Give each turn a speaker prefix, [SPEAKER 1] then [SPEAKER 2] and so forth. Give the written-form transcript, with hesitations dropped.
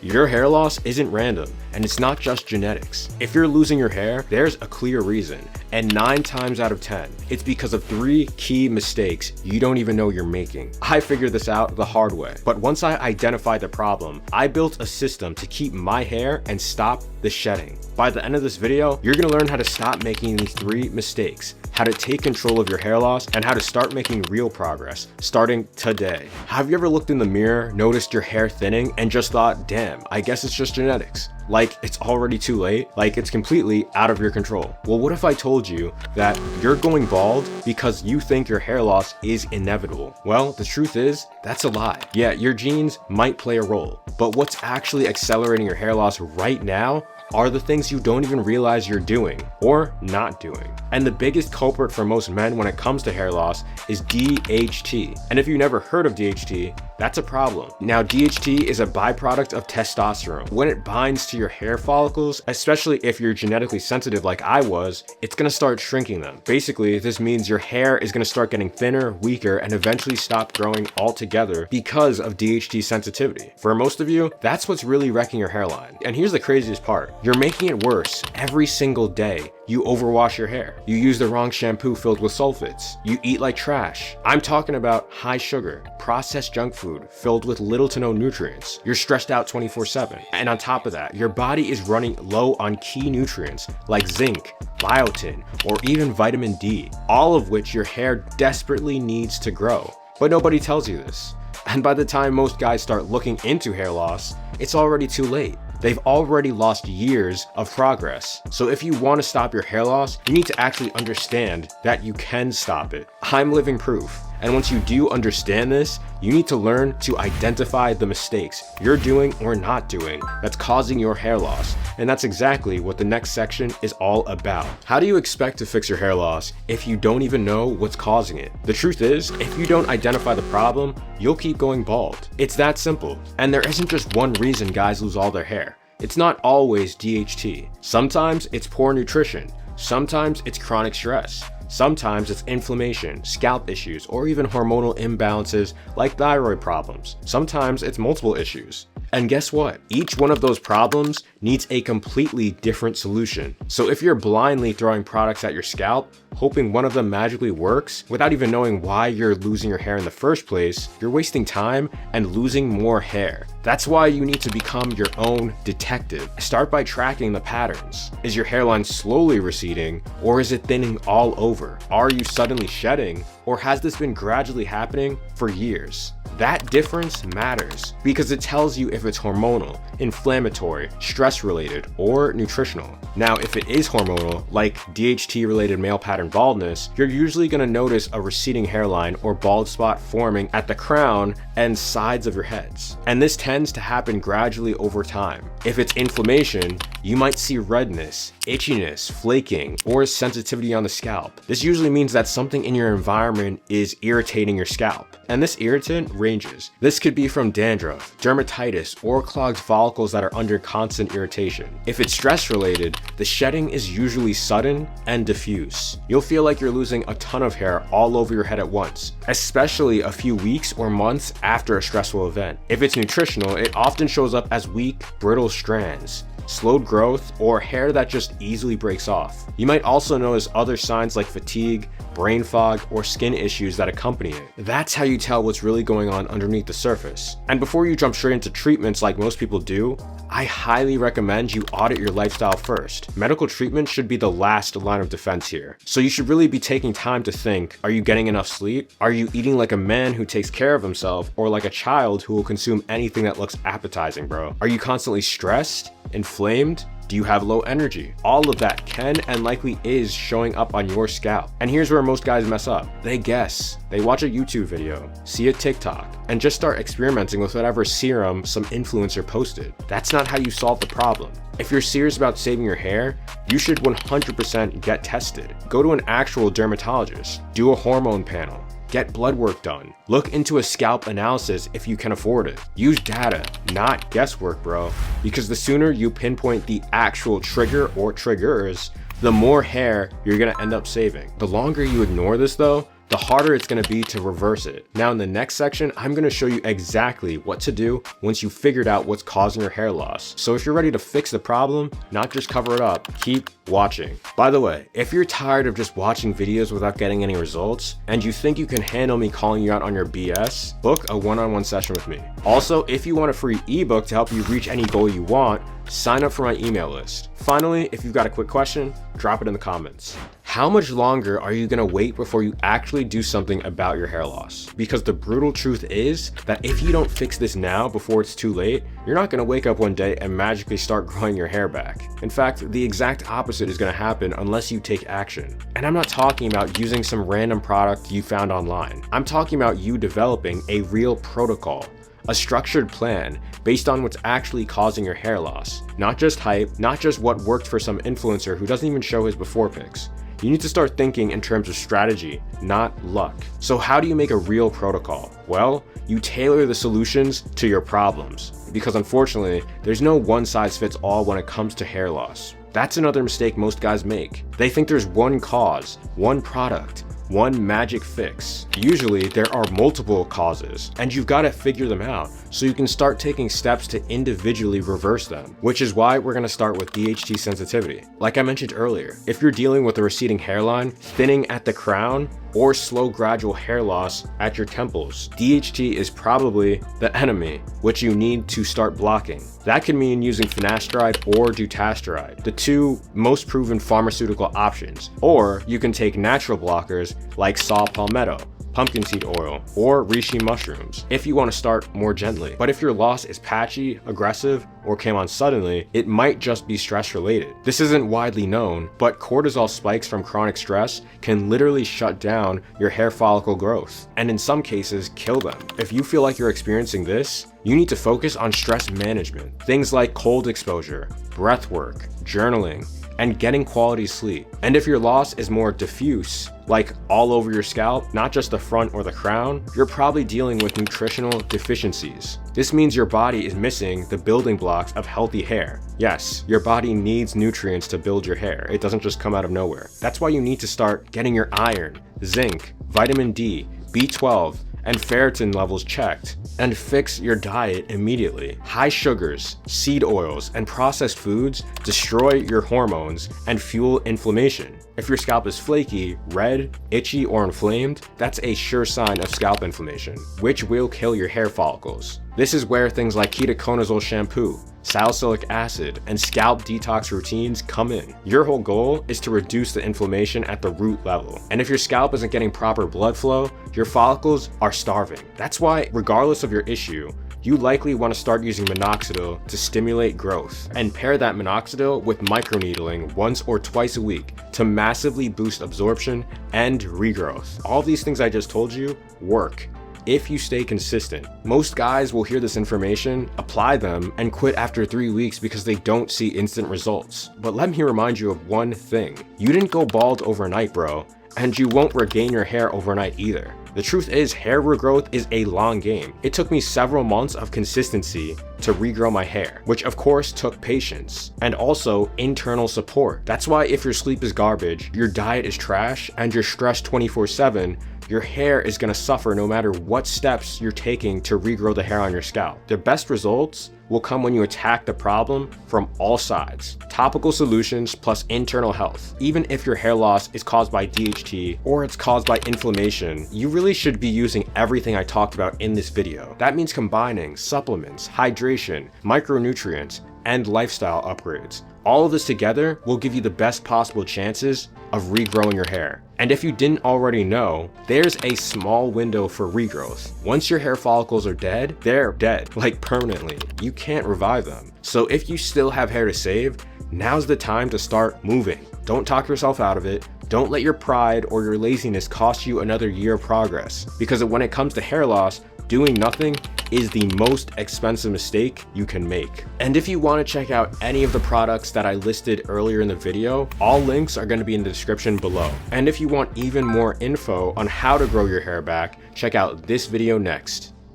[SPEAKER 1] Your hair loss isn't random, and it's not just genetics. If you're losing your hair, there's a clear reason, and 9 times out of 10, it's because of 3 key mistakes you don't even know you're making. I figured this out the hard way, but once I identified the problem, I built a system to keep my hair and stop the shedding. By the end of this video, you're gonna learn how to stop making these 3 mistakes, how to take control of your hair loss, and how to start making real progress, starting today. Have you ever looked in the mirror, noticed your hair thinning, and just thought, damn, I guess it's just genetics? Like it's already too late, like it's completely out of your control. Well, what if I told you that you're going bald because you think your hair loss is inevitable? Well, the truth is, that's a lie. Yeah, your genes might play a role, but what's actually accelerating your hair loss right now are the things you don't even realize you're doing or not doing. And the biggest culprit for most men when it comes to hair loss is DHT. And if you've never heard of DHT, that's a problem. Now, DHT is a byproduct of testosterone. When it binds to your hair follicles, especially if you're genetically sensitive like I was, it's gonna start shrinking them. Basically, this means your hair is gonna start getting thinner, weaker, and eventually stop growing altogether because of DHT sensitivity. For most of you, that's what's really wrecking your hairline. And here's the craziest part. You're making it worse every single day. You overwash your hair. You use the wrong shampoo filled with sulfates. You eat like trash. I'm talking about high sugar, processed junk food filled with little to no nutrients. You're stressed out 24/7. And on top of that, your body is running low on key nutrients like zinc, biotin, or even vitamin D, all of which your hair desperately needs to grow. But nobody tells you this. And by the time most guys start looking into hair loss, it's already too late. They've already lost years of progress. So if you want to stop your hair loss, you need to actually understand that you can stop it. I'm living proof. And once you do understand this, you need to learn to identify the mistakes you're doing or not doing that's causing your hair loss. And that's exactly what the next section is all about. How do you expect to fix your hair loss if you don't even know what's causing it? The truth is, if you don't identify the problem, you'll keep going bald. It's that simple. And there isn't just one reason guys lose all their hair. It's not always DHT. Sometimes it's poor nutrition. Sometimes it's chronic stress. Sometimes it's inflammation, scalp issues, or even hormonal imbalances like thyroid problems. Sometimes it's multiple issues. And guess what? Each one of those problems needs a completely different solution. So if you're blindly throwing products at your scalp, hoping one of them magically works, without even knowing why you're losing your hair in the first place, you're wasting time and losing more hair. That's why you need to become your own detective. Start by tracking the patterns. Is your hairline slowly receding, or is it thinning all over? Are you suddenly shedding, or has this been gradually happening for years? That difference matters because it tells you if it's hormonal, inflammatory, stress-related, or nutritional. Now, if it is hormonal, like DHT-related male pattern baldness, you're usually going to notice a receding hairline or bald spot forming at the crown and sides of your heads. And this tends to happen gradually over time. If it's inflammation, you might see redness, itchiness, flaking, or sensitivity on the scalp. This usually means that something in your environment is irritating your scalp. And this irritant ranges. This could be from dandruff, dermatitis, or clogged follicles that are under constant irritation. If it's stress related, the shedding is usually sudden and diffuse. You'll feel like you're losing a ton of hair all over your head at once, especially a few weeks or months after a stressful event. If it's nutritional, it often shows up as weak, brittle strands, slowed growth, or hair that just easily breaks off. You might also notice other signs like fatigue, brain fog, or skin issues that accompany it. That's how you tell what's really going on underneath the surface. And before you jump straight into treatments like most people do, I highly recommend you audit your lifestyle first. Medical treatment should be the last line of defense here. So you should really be taking time to think, are you getting enough sleep? Are you eating like a man who takes care of himself, or like a child who will consume anything that looks appetizing, bro? Are you constantly stressed? Inflamed? Do you have low energy? All of that can and likely is showing up on your scalp. And here's where most guys mess up. They guess. They watch a YouTube video, see a TikTok, and just start experimenting with whatever serum some influencer posted. That's not how you solve the problem. If you're serious about saving your hair, you should 100% get tested. Go to an actual dermatologist, do a hormone panel, get blood work done, look into a scalp analysis if you can afford it. Use data, not guesswork, bro. Because the sooner you pinpoint the actual trigger or triggers, the more hair you're gonna end up saving. The longer you ignore this though, the harder it's going to be to reverse it. Now in the next section, I'm going to show you exactly what to do once you've figured out what's causing your hair loss. So if you're ready to fix the problem, not just cover it up, keep watching. By the way, if you're tired of just watching videos without getting any results, and you think you can handle me calling you out on your BS, book a one-on-one session with me. Also, if you want a free ebook to help you reach any goal you want, sign up for my email list. Finally, if you've got a quick question, drop it in the comments. How much longer are you gonna wait before you actually do something about your hair loss? Because the brutal truth is that if you don't fix this now before it's too late, you're not gonna wake up one day and magically start growing your hair back. In fact, the exact opposite is gonna happen unless you take action. And I'm not talking about using some random product you found online. I'm talking about you developing a real protocol, a structured plan based on what's actually causing your hair loss. Not just hype, not just what worked for some influencer who doesn't even show his before pics. You need to start thinking in terms of strategy, not luck. So how do you make a real protocol? Well, you tailor the solutions to your problems. Because unfortunately, there's no one size fits all when it comes to hair loss. That's another mistake most guys make. They think there's one cause, one product, one magic fix. Usually there are multiple causes, and you've got to figure them out so you can start taking steps to individually reverse them, which is why we're going to start with DHT sensitivity. Like I mentioned earlier, if you're dealing with a receding hairline, thinning at the crown, or slow gradual hair loss at your temples, DHT is probably the enemy, which you need to start blocking. That can mean using finasteride or dutasteride, the two most proven pharmaceutical options, or you can take natural blockers like saw palmetto, pumpkin seed oil, or reishi mushrooms if you want to start more gently. But if your loss is patchy, aggressive, or came on suddenly, it might just be stress related. This isn't widely known, but cortisol spikes from chronic stress can literally shut down your hair follicle growth, and in some cases kill them. If you feel like you're experiencing this, you need to focus on stress management. Things like cold exposure, breath work, journaling, and getting quality sleep. And if your loss is more diffuse, like all over your scalp, not just the front or the crown, you're probably dealing with nutritional deficiencies. This means your body is missing the building blocks of healthy hair. Yes, your body needs nutrients to build your hair. It doesn't just come out of nowhere. That's why you need to start getting your iron, zinc, vitamin D, B12, and ferritin levels checked, and fix your diet immediately. High sugars, seed oils, and processed foods destroy your hormones and fuel inflammation. If your scalp is flaky, red, itchy, or inflamed, that's a sure sign of scalp inflammation, which will kill your hair follicles. This is where things like ketoconazole shampoo, salicylic acid, and scalp detox routines come in. Your whole goal is to reduce the inflammation at the root level. And if your scalp isn't getting proper blood flow, your follicles are starving. That's why, regardless of your issue, you likely want to start using minoxidil to stimulate growth, and pair that minoxidil with microneedling once or twice a week to massively boost absorption and regrowth. All these things I just told you work if you stay consistent. Most guys will hear this information, apply them, and quit after 3 weeks because they don't see instant results. But let me remind you of one thing. You didn't go bald overnight, bro, and you won't regain your hair overnight either. The truth is, hair regrowth is a long game. It took me several months of consistency to regrow my hair, which of course took patience and also internal support. That's why if your sleep is garbage, your diet is trash, and you're stressed 24/7, your hair is gonna suffer no matter what steps you're taking to regrow the hair on your scalp. The best results will come when you attack the problem from all sides. Topical solutions plus internal health. Even if your hair loss is caused by DHT or it's caused by inflammation, you really should be using everything I talked about in this video. That means combining supplements, hydration, micronutrients, and lifestyle upgrades. All of this together will give you the best possible chances of regrowing your hair. And if you didn't already know, there's a small window for regrowth. Once your hair follicles are dead, they're dead, like permanently. You can't revive them. So if you still have hair to save, now's the time to start moving. Don't talk yourself out of it. Don't let your pride or your laziness cost you another year of progress. Because when it comes to hair loss, doing nothing is the most expensive mistake you can make. And if you want to check out any of the products that I listed earlier in the video, all links are going to be in the description below. And if you want even more info on how to grow your hair back, check out this video next.